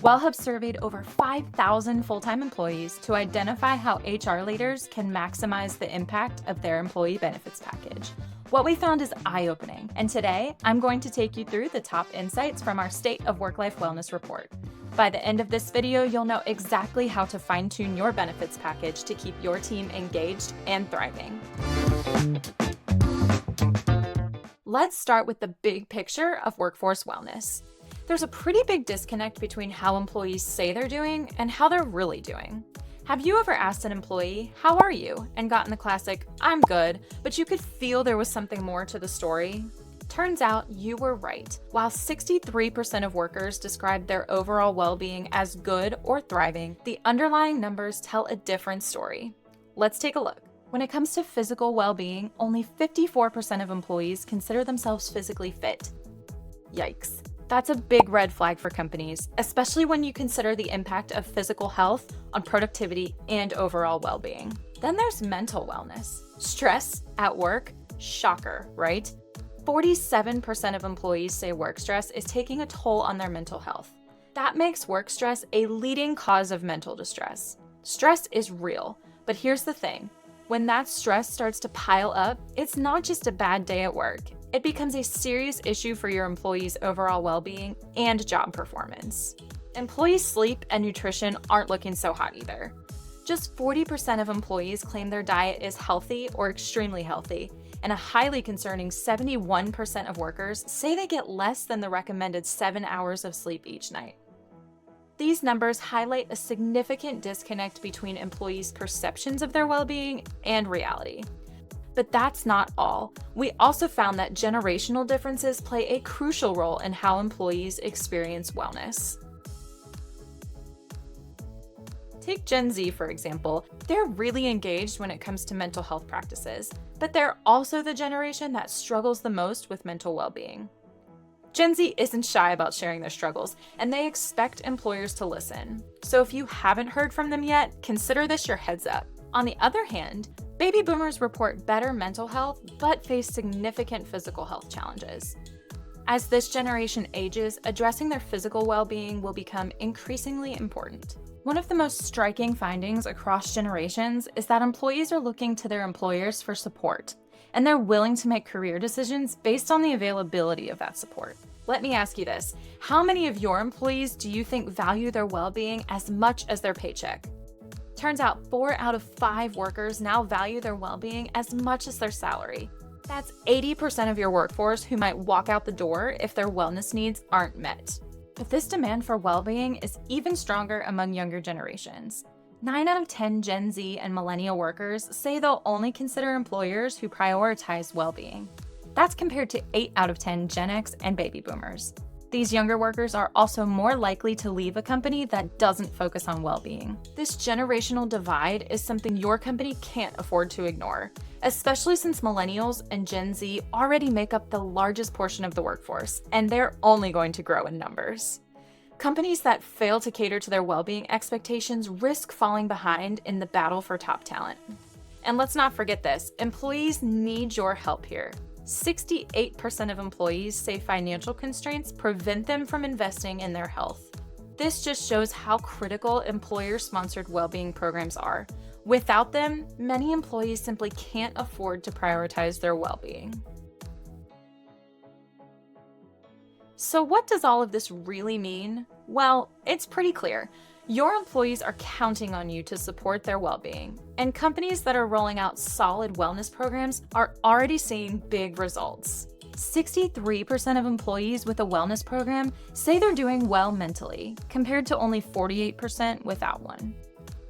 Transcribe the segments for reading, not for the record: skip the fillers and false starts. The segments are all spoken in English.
Wellhub surveyed over 5,000 full-time employees to identify how HR leaders can maximize the impact of their employee benefits package. What we found is eye-opening, and today I'm going to take you through the top insights from our State of Work-Life Wellness report. By the end of this video, you'll know exactly how to fine-tune your benefits package to keep your team engaged and thriving. Let's start with the big picture of workforce wellness. There's a pretty big disconnect between how employees say they're doing and how they're really doing. Have you ever asked an employee, "How are you?" and gotten the classic, "I'm good," but you could feel there was something more to the story? Turns out you were right. While 63% of workers described their overall well-being as good or thriving, the underlying numbers tell a different story. Let's take a look. When it comes to physical well-being, only 54% of employees consider themselves physically fit. Yikes. That's a big red flag for companies, especially when you consider the impact of physical health on productivity and overall well-being. Then there's mental wellness. Stress at work? Shocker, right? 47% of employees say work stress is taking a toll on their mental health. That makes work stress a leading cause of mental distress. Stress is real, but here's the thing. When that stress starts to pile up, it's not just a bad day at work. It becomes a serious issue for your employees' overall well-being and job performance. Employee sleep and nutrition aren't looking so hot either. Just 40% of employees claim their diet is healthy or extremely healthy, and a highly concerning 71% of workers say they get less than the recommended 7 hours of sleep each night. These numbers highlight a significant disconnect between employees' perceptions of their well-being and reality. But that's not all. We also found that generational differences play a crucial role in how employees experience wellness. Take Gen Z, for example. They're really engaged when it comes to mental health practices, but they're also the generation that struggles the most with mental well-being. Gen Z isn't shy about sharing their struggles, and they expect employers to listen. So if you haven't heard from them yet, consider this your heads up. On the other hand, baby boomers report better mental health, but face significant physical health challenges. As this generation ages, addressing their physical well-being will become increasingly important. One of the most striking findings across generations is that employees are looking to their employers for support, and they're willing to make career decisions based on the availability of that support. Let me ask you this. How many of your employees do you think value their well-being as much as their paycheck? Turns out 4 out of 5 workers now value their well-being as much as their salary. That's 80% of your workforce who might walk out the door if their wellness needs aren't met. But this demand for well-being is even stronger among younger generations. 9 out of 10 Gen Z and millennial workers say they'll only consider employers who prioritize well-being. That's compared to 8 out of 10 Gen X and baby boomers. These younger workers are also more likely to leave a company that doesn't focus on well-being. This generational divide is something your company can't afford to ignore, especially since millennials and Gen Z already make up the largest portion of the workforce, and they're only going to grow in numbers. Companies that fail to cater to their well-being expectations risk falling behind in the battle for top talent. And let's not forget this, employees need your help here. 68% of employees say financial constraints prevent them from investing in their health. This just shows how critical employer-sponsored well-being programs are. Without them, many employees simply can't afford to prioritize their well-being. So what does all of this really mean? Well, it's pretty clear. Your employees are counting on you to support their well-being, and companies that are rolling out solid wellness programs are already seeing big results. 63% of employees with a wellness program say they're doing well mentally, compared to only 48% without one.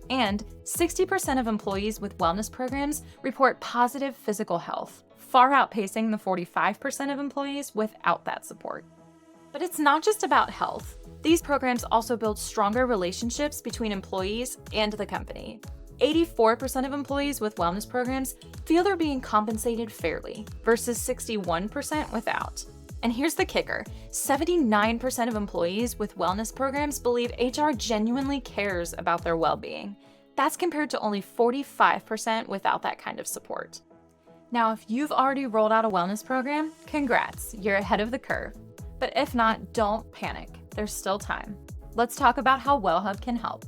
And 60% of employees with wellness programs report positive physical health, far outpacing the 45% of employees without that support. But it's not just about health. These programs also build stronger relationships between employees and the company. 84% of employees with wellness programs feel they're being compensated fairly, versus 61% without. And here's the kicker, 79% of employees with wellness programs believe HR genuinely cares about their well-being. That's compared to only 45% without that kind of support. Now, if you've already rolled out a wellness program, congrats, you're ahead of the curve. But if not, don't panic. There's still time. let's talk about how Wellhub can help.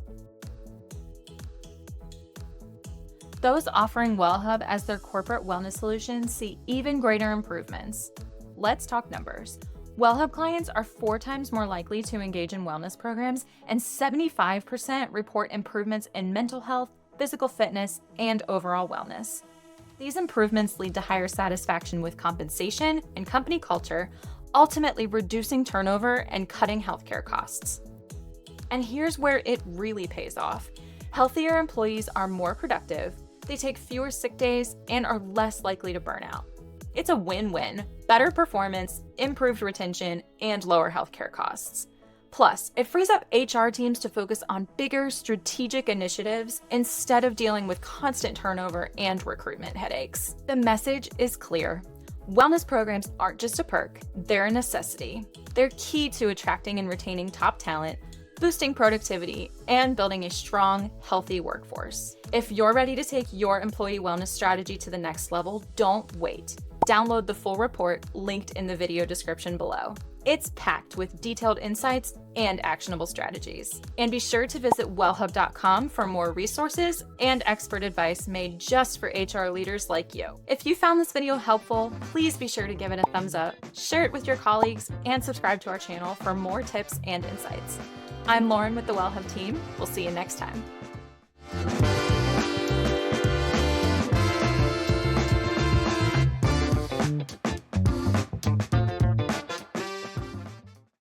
Those offering Wellhub as their corporate wellness solution see even greater improvements. Let's talk numbers. Wellhub clients are 4 times more likely to engage in wellness programs, and 75% report improvements in mental health, physical fitness, and overall wellness. These improvements lead to higher satisfaction with compensation and company culture, ultimately reducing turnover and cutting healthcare costs. And here's where it really pays off. Healthier employees are more productive, they take fewer sick days, and are less likely to burn out. It's a win-win: better performance, improved retention, and lower healthcare costs. Plus, it frees up HR teams to focus on bigger strategic initiatives instead of dealing with constant turnover and recruitment headaches. The message is clear. Wellness programs aren't just a perk, they're a necessity. They're key to attracting and retaining top talent, boosting productivity, and building a strong, healthy workforce. If you're ready to take your employee wellness strategy to the next level, don't wait. Download the full report linked in the video description below. It's packed with detailed insights and actionable strategies. And be sure to visit wellhub.com for more resources and expert advice made just for HR leaders like you. If you found this video helpful, please be sure to give it a thumbs up, share it with your colleagues, and subscribe to our channel for more tips and insights. I'm Lauren with the Wellhub team. We'll see you next time.